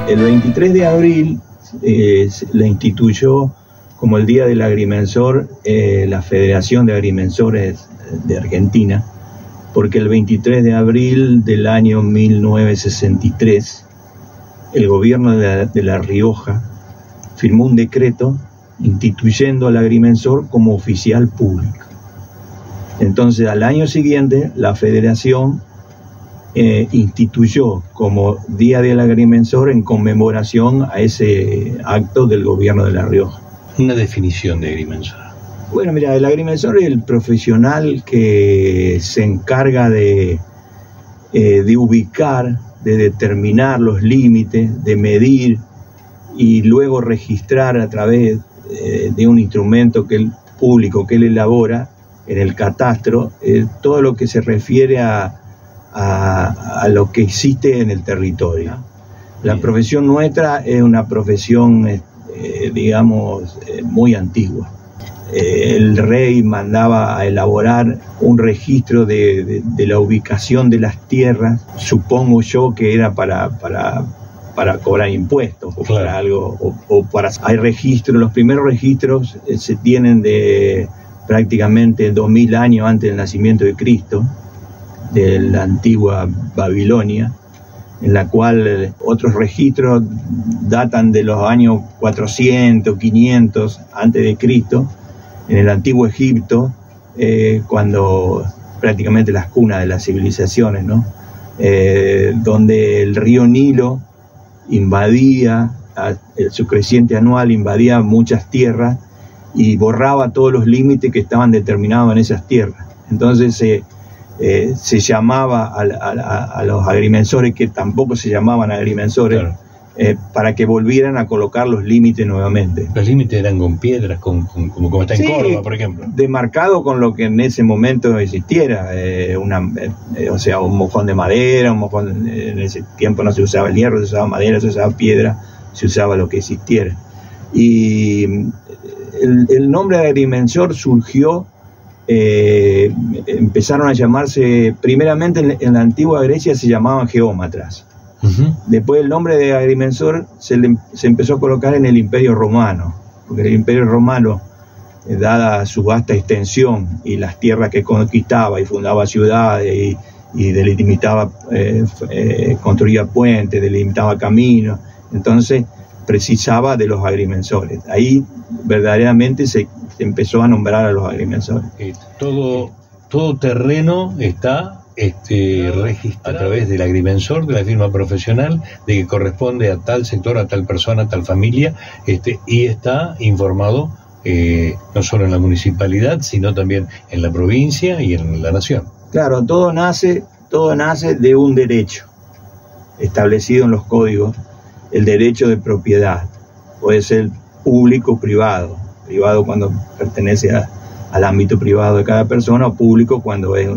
El 23 de abril le instituyó como el Día del Agrimensor la Federación de Agrimensores de Argentina, porque el 23 de abril del año 1963 el gobierno de La Rioja firmó un decreto instituyendo al agrimensor como oficial público. Entonces, al año siguiente, la Federación instituyó como Día del Agrimensor en conmemoración a ese acto del gobierno de La Rioja. Una definición de agrimensor. Bueno, mira, el agrimensor es el profesional que se encarga de ubicar, de determinar los límites, de medir y luego registrar a través de un instrumento público que él elabora en el catastro, todo lo que se refiere a lo que existe en el territorio. La profesión nuestra es una profesión, digamos, muy antigua. El rey mandaba a elaborar un registro de la ubicación de las tierras, supongo yo que era para cobrar impuestos o claro, para algo, hay registros, los primeros registros se tienen de prácticamente 2000 años antes del nacimiento de Cristo, de la antigua Babilonia, en la cual otros registros datan de los años 400, 500 antes de Cristo, en el antiguo Egipto, cuando prácticamente las cunas de las civilizaciones, ¿no? Donde el río Nilo invadía, su creciente anual invadía muchas tierras y borraba todos los límites que estaban determinados en esas tierras. Entonces se llamaba a los agrimensores, que tampoco se llamaban agrimensores, claro, para que volvieran a colocar los límites nuevamente. Los límites eran con piedras, como está en Córdoba, por ejemplo. Demarcado con lo que en ese momento existiera, o sea, un mojón de madera, en ese tiempo no se usaba el hierro, se usaba madera, se usaba piedra, se usaba lo que existiera. Y el nombre de agrimensor surgió, empezaron a llamarse, primeramente en la antigua Grecia se llamaban geómatras. Después el nombre de agrimensor se empezó a colocar en el Imperio Romano, porque el Imperio Romano, dada su vasta extensión y las tierras que conquistaba y fundaba ciudades y delimitaba, construía puentes, delimitaba caminos, entonces precisaba de los agrimensores. Ahí verdaderamente se empezó a nombrar a los agrimensores. Todo terreno está registrado a través del agrimensor, de la firma profesional, de que corresponde a tal sector, a tal persona, a tal familia, y está informado no solo en la municipalidad, sino también en la provincia y en la nación. Claro, todo nace de un derecho establecido en los códigos, el derecho de propiedad. Puede ser público o privado cuando pertenece al ámbito privado de cada persona, o público cuando es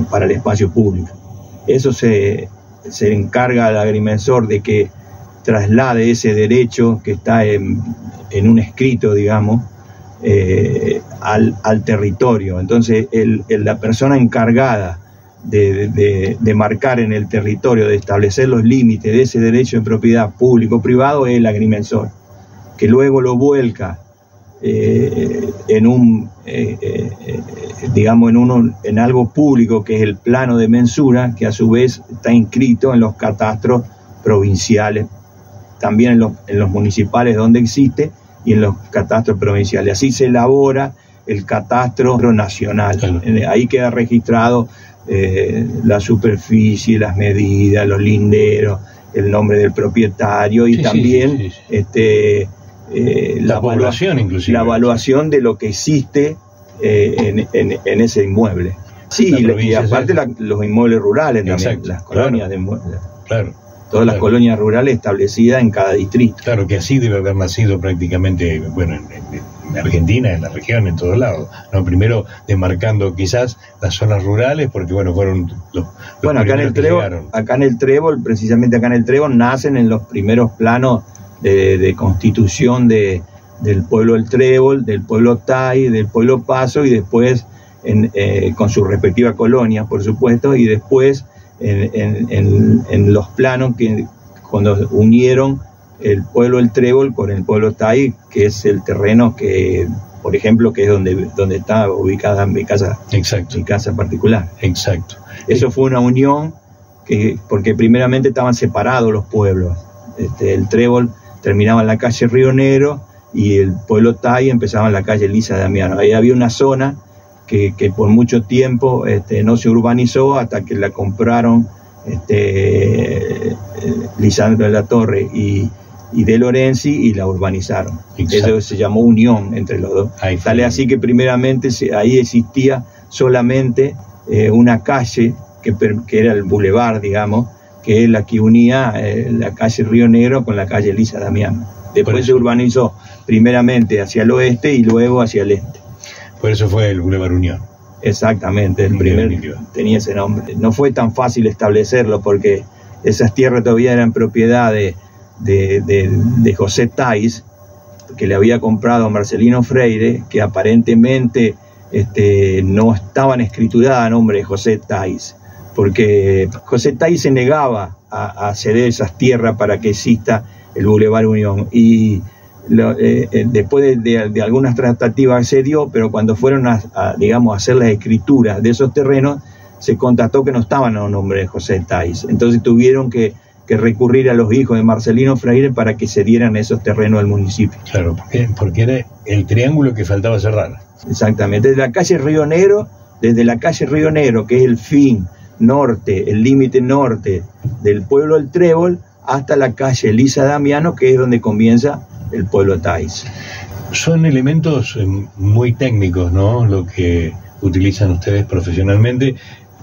para el espacio público. Eso se encarga al agrimensor de que traslade ese derecho que está en un escrito, digamos, al territorio. Entonces la persona encargada de marcar en el territorio, de establecer los límites de ese derecho de propiedad público-privado, es el agrimensor, que luego lo vuelca en algo público, que es el plano de mensura, que a su vez está inscrito en los catastros provinciales, también en los municipales donde existe, y en los catastros provinciales. Así se elabora el catastro nacional. Claro. Ahí queda registrado la superficie, las medidas, los linderos, el nombre del propietario y también la población, inclusive. La evaluación de lo que existe en ese inmueble. Sí, y aparte los inmuebles rurales también. Exacto, las colonias de inmuebles. Claro. Todas las colonias rurales establecidas en cada distrito. Claro, que así debe haber nacido prácticamente, bueno, en Argentina, en la región, en todos lados, ¿no? Primero demarcando quizás las zonas rurales, porque bueno, fueron los acá en el Trébol, precisamente acá en el Trébol, nacen en los primeros planos de constitución del pueblo del Trébol, del pueblo Tai, del pueblo Paso, y después con su respectiva colonia, por supuesto, y después en los planos cuando unieron el pueblo El Trébol con el pueblo Tai, que es el terreno que, por ejemplo, que es donde está ubicada mi casa. Exacto. Mi casa particular. Exacto. Eso fue una unión porque primeramente estaban separados los pueblos. El Trébol terminaba en la calle Río Negro y el pueblo Tai empezaba en la calle Elisa Damiano. Ahí había una zona que por mucho tiempo no se urbanizó hasta que la compraron Lisandro de la Torre y De Lorenzi y la urbanizaron. Exacto. Eso se llamó unión entre los dos. Tal es así que primeramente ahí existía solamente una calle que era el bulevar, digamos, que es la que unía la calle Río Negro con la calle Elisa Damiano. Después se urbanizó primeramente hacia el oeste y luego hacia el este. Por eso fue el Boulevard Unión. Exactamente, el primer tenía ese nombre. No fue tan fácil establecerlo porque esas tierras todavía eran propiedad de José Tais, que le había comprado a Marcelino Freire, que aparentemente no estaban escrituradas a nombre de José Tais, porque José Tais se negaba a ceder esas tierras para que exista el Boulevard Unión, y después de algunas tratativas se dio, pero cuando fueron a hacer las escrituras de esos terrenos, se constató que no estaban a nombre de José Tais. Entonces tuvieron que recurrir a los hijos de Marcelino Freire para que se dieran esos terrenos al municipio. Claro, porque era el triángulo que faltaba cerrar. Exactamente, desde la calle Río Negro, que es el fin norte, el límite norte del pueblo El Trébol, hasta la calle Elisa Damiano, que es donde comienza el pueblo Tais. Son elementos muy técnicos, ¿no?, lo que utilizan ustedes profesionalmente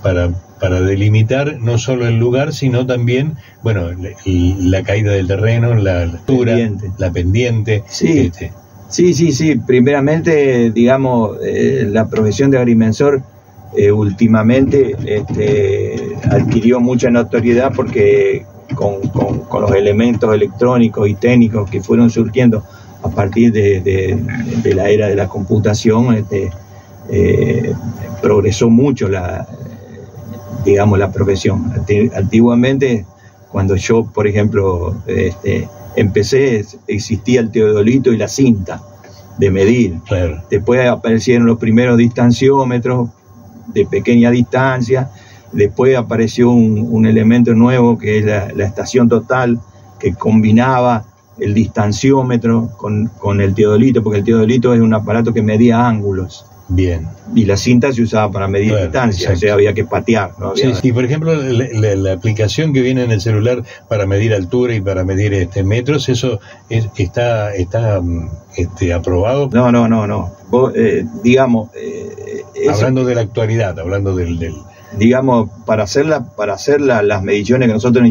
para delimitar no solo el lugar, sino también, bueno, la caída del terreno, la altura, la pendiente. Sí, sí. Primeramente, digamos, la profesión de agrimensor últimamente adquirió mucha notoriedad porque con los elementos electrónicos y técnicos que fueron surgiendo a partir de la era de la computación, progresó mucho la profesión. Antiguamente, cuando yo, por ejemplo, empecé, existía el teodolito y la cinta de medir. Claro. Después aparecieron los primeros distanciómetros de pequeña distancia. Después apareció un elemento nuevo que es la estación total, que combinaba el distanciómetro con el teodolito, porque el teodolito es un aparato que medía ángulos. Bien. Y la cinta se usaba para medir distancia, o sea, había que patear, ¿no? Había... Sí, y por ejemplo, la aplicación que viene en el celular para medir altura y para medir metros, ¿eso está aprobado? No. Vos, digamos... hablando de la actualidad, hablando del... Digamos, para hacer las mediciones que nosotros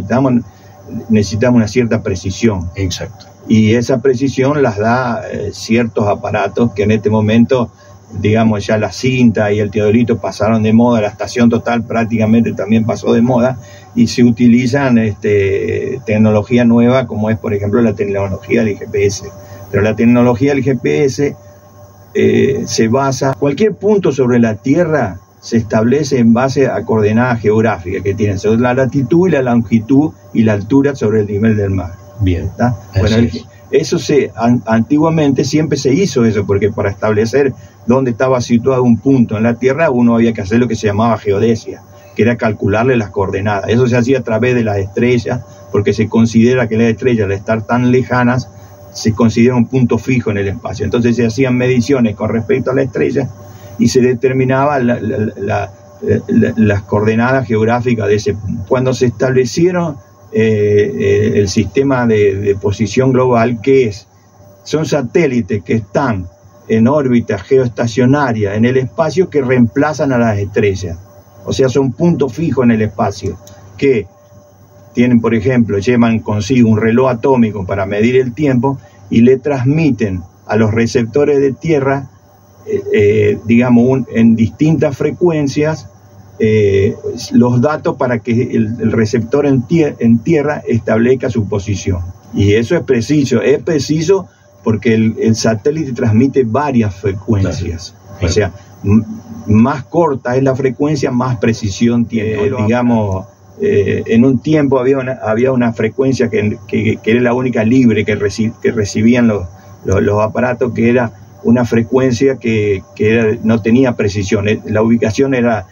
necesitamos una cierta precisión. Exacto. Y esa precisión las da ciertos aparatos que en este momento, digamos, ya la cinta y el teodolito pasaron de moda, la estación total prácticamente también pasó de moda, y se utilizan tecnología nueva, como es, por ejemplo, la tecnología del GPS. Pero la tecnología del GPS se basa, cualquier punto sobre la Tierra se establece en base a coordenadas geográficas que tienen sobre la latitud y la longitud y la altura sobre el nivel del mar. Bien. ¿Está? Bueno, eso antiguamente siempre se hizo eso, porque para establecer dónde estaba situado un punto en la Tierra, uno había que hacer lo que se llamaba geodesia, que era calcularle las coordenadas. Eso se hacía a través de las estrellas, porque se considera que las estrellas, al estar tan lejanas, se considera un punto fijo en el espacio. Entonces se hacían mediciones con respecto a la estrella y se determinaba las coordenadas geográficas de ese punto. Cuando se establecieron el sistema de posición global, ¿qué es? Son satélites que están en órbita geoestacionaria en el espacio que reemplazan a las estrellas. O sea, son puntos fijos en el espacio que tienen, por ejemplo, llevan consigo un reloj atómico para medir el tiempo y le transmiten a los receptores de tierra, digamos, en distintas frecuencias, los datos para que el receptor en tierra establezca su posición. Y eso es preciso porque el satélite transmite varias frecuencias. Claro. O sea, más corta es la frecuencia, más precisión tiene. Digamos, en un tiempo había una frecuencia que era la única libre que recibían los aparatos, que era una frecuencia que no tenía precisión. La ubicación era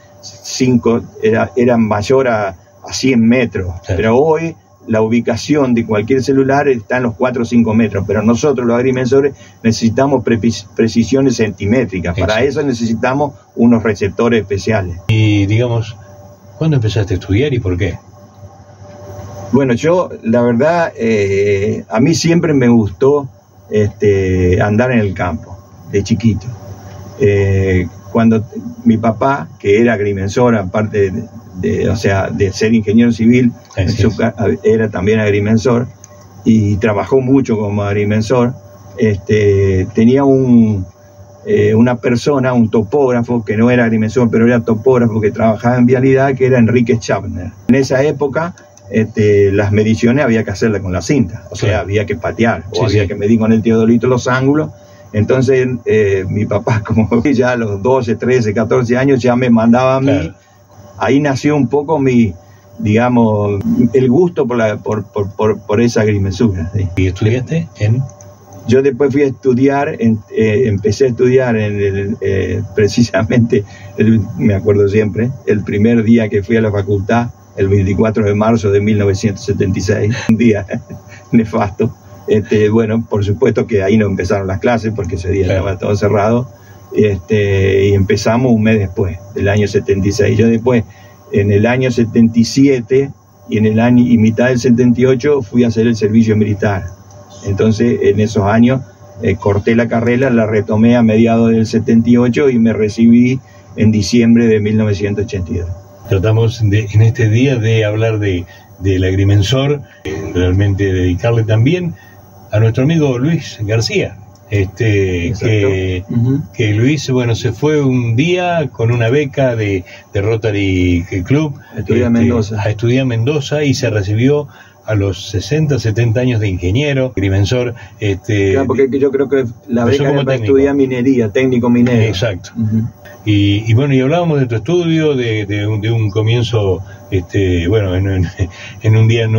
mayor a 100 metros, sí. Pero hoy la ubicación de cualquier celular está en los 4 o 5 metros, pero nosotros los agrimensores necesitamos precisiones centimétricas. Exacto. Para eso necesitamos unos receptores especiales. Y digamos, ¿cuándo empezaste a estudiar y por qué? Bueno, yo, la verdad, a mí siempre me gustó andar en el campo, de chiquito. Cuando mi papá, que era agrimensor, aparte de ser ingeniero civil, era también agrimensor y trabajó mucho como agrimensor, tenía una persona, un topógrafo, que no era agrimensor, pero era topógrafo, que trabajaba en vialidad, que era Enrique Schapner. En esa época, las mediciones había que hacerlas con la cinta, o sea, había que patear, o había que medir con el teodolito los ángulos. Entonces mi papá, como ya a los 12, 13, 14 años, ya me mandaba a mí. Claro. Ahí nació un poco el gusto por esa agrimensura. ¿Sí? ¿Y estudiaste en...? Yo después fui a estudiar, empecé a estudiar precisamente, me acuerdo siempre, el primer día que fui a la facultad, el 24 de marzo de 1976, un día nefasto. Bueno, por supuesto que ahí no empezaron las clases, porque ese día estaba todo cerrado, y empezamos un mes después, del año 76. Yo después, en el año 77 y mitad del 78, fui a hacer el servicio militar. Entonces, en esos años, corté la carrera, la retomé a mediados del 78 y me recibí en diciembre de 1982. Tratamos en este día de hablar del agrimensor, realmente dedicarle también a nuestro amigo Luis García, que Luis, bueno, se fue un día con una beca de Rotary Club a estudiar Mendoza y se recibió a los 60, 70 años de ingeniero, agrimensor. Claro, porque yo creo que la beca era para estudiar minería, técnico minero. Exacto. Y bueno, y hablábamos de tu estudio, de un comienzo, bueno, en un día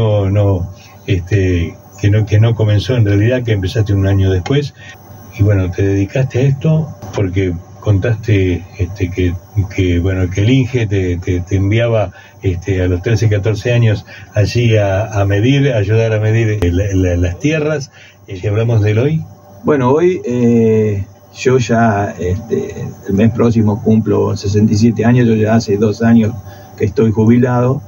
que no comenzó en realidad, que empezaste un año después, y bueno, te dedicaste a esto porque contaste que bueno, que el INGE te enviaba a los 13, 14 años allí a ayudar a medir las tierras. Si hablamos del hoy. Bueno, hoy yo ya el mes próximo cumplo 67 años, yo ya hace 2 años que estoy jubilado.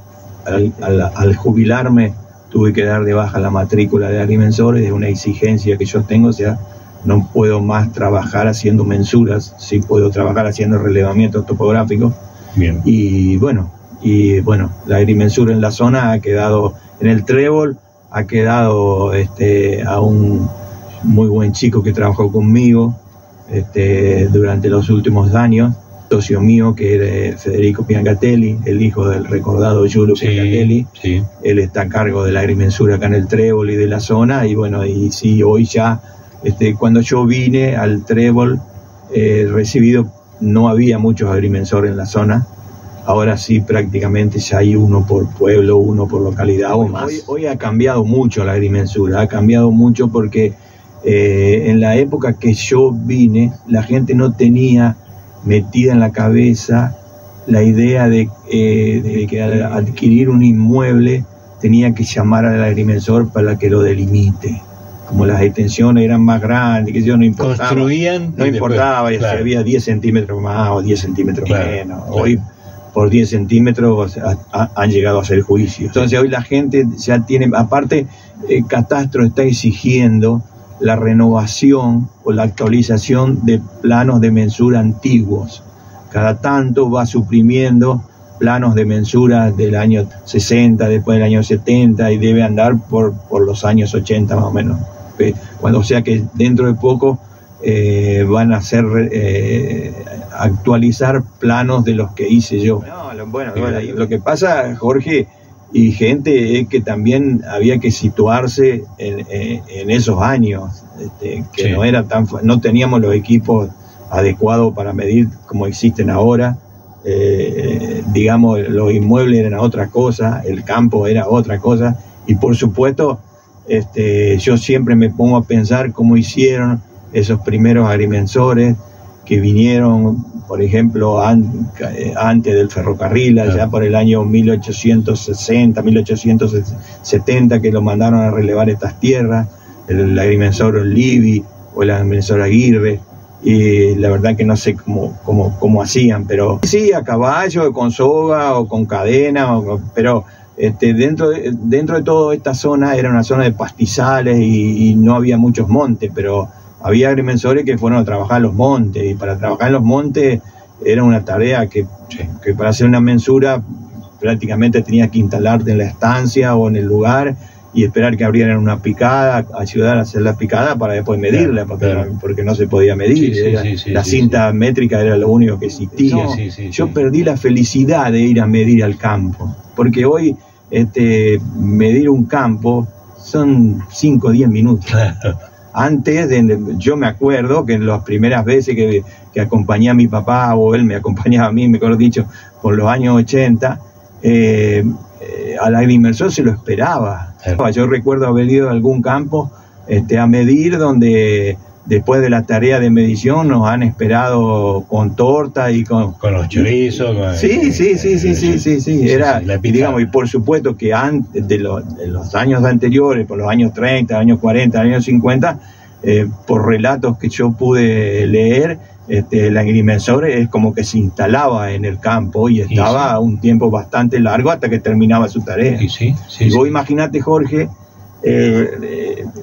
Al jubilarme tuve que dar de baja la matrícula de agrimensores, es una exigencia que yo tengo, o sea, no puedo más trabajar haciendo mensuras, sí puedo trabajar haciendo relevamientos topográficos. Bien. Y bueno, la agrimensura en la zona ha quedado, en el Trébol, ha quedado a un muy buen chico que trabajó conmigo durante los últimos años, socio mío, que era Federico Piancatelli, el hijo del recordado Giulio Piancatelli. Sí. Él está a cargo de la agrimensura acá en el Trébol y de la zona, y bueno, y sí, hoy ya, cuando yo vine al Trébol recibido, no había muchos agrimensores en la zona. Ahora sí, prácticamente ya hay uno por pueblo, uno por localidad o más. Hoy ha cambiado mucho la agrimensura, ha cambiado mucho porque en la época que yo vine, la gente no tenía metida en la cabeza la idea de que al adquirir un inmueble tenía que llamar al agrimensor para que lo delimite. Como las extensiones eran más grandes, que yo no importaba. Construían. No importaba, después, claro, si había 10 centímetros más o 10 centímetros menos. Claro. Hoy, por 10 centímetros, han llegado a hacer juicios. Entonces, hoy la gente ya tiene. Aparte, el Catastro está exigiendo la renovación o la actualización de planos de mensura antiguos. Cada tanto va suprimiendo planos de mensura del año 60, después del año 70, y debe andar por los años 80 más o menos. O sea que dentro de poco van a hacer actualizar planos de los que hice yo. Bueno, lo que pasa, Jorge y gente, es que también había que situarse en esos años, que no teníamos los equipos adecuados para medir como existen ahora. digamos, los inmuebles eran otra cosa, el campo era otra cosa, y por supuesto, yo siempre me pongo a pensar cómo hicieron esos primeros agrimensores que vinieron, por ejemplo, antes del ferrocarril, allá por el año 1860, 1870, que lo mandaron a relevar estas tierras, el agrimensor Olivi o el agrimensor Aguirre, y la verdad que no sé cómo hacían, pero sí, a caballo, con soga o con cadena, pero dentro de toda esta zona era una zona de pastizales y no había muchos montes, pero había agrimensores que fueron a trabajar en los montes, y para trabajar en los montes era una tarea que para hacer una mensura prácticamente tenías que instalarte en la estancia o en el lugar y esperar que abrieran una picada, ayudar a hacer la picada para después medirla, porque no se podía medir. La cinta métrica era lo único que existía. Yo perdí la felicidad de ir a medir al campo, porque hoy medir un campo son 5 o 10 minutos. Antes, yo me acuerdo que en las primeras veces que acompañé a mi papá, o él me acompañaba a mí, mejor dicho, por los años 80, al agrimensor se lo esperaba. Yo recuerdo haber ido a algún campo a medir, donde después de la tarea de medición nos han esperado con torta y con los chorizos. Sí. Era, digamos, y por supuesto que antes de los años anteriores, por los años 30, años 40, años 50, por relatos que yo pude leer, el agrimensor es como que se instalaba en el campo y estaba un tiempo bastante largo hasta que terminaba su tarea. Y vos imaginate, Jorge,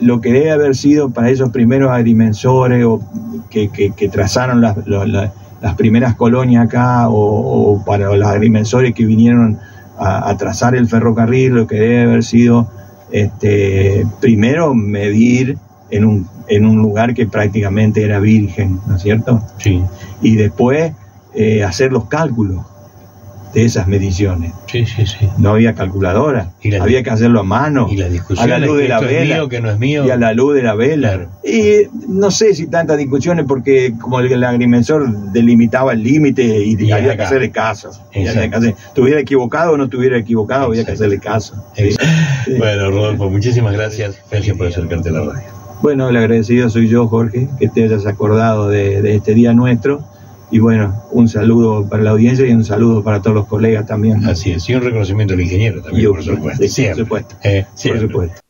lo que debe haber sido para esos primeros agrimensores que trazaron las primeras colonias acá, o para los agrimensores que vinieron a trazar el ferrocarril, lo que debe haber sido primero medir en un lugar que prácticamente era virgen, ¿no es cierto? Sí. Y después hacer los cálculos de esas mediciones. Sí. No había calculadora, había que hacerlo a mano, y la discusión a la luz de la vela, es mío, que no es mío, y a la luz de la vela. Claro. Y no sé si tantas discusiones, porque como el agrimensor delimitaba el límite y había que hacerle caso. Estuviera equivocado o no estuviera equivocado, había que hacerle caso. Bueno, Rodolfo, muchísimas gracias. Gracias por acercarte a la radio. Bueno, el agradecido soy yo, Jorge, que te hayas acordado de este día nuestro. Y bueno, un saludo para la audiencia y un saludo para todos los colegas también. Así es, y un reconocimiento al ingeniero también, por supuesto. Por supuesto.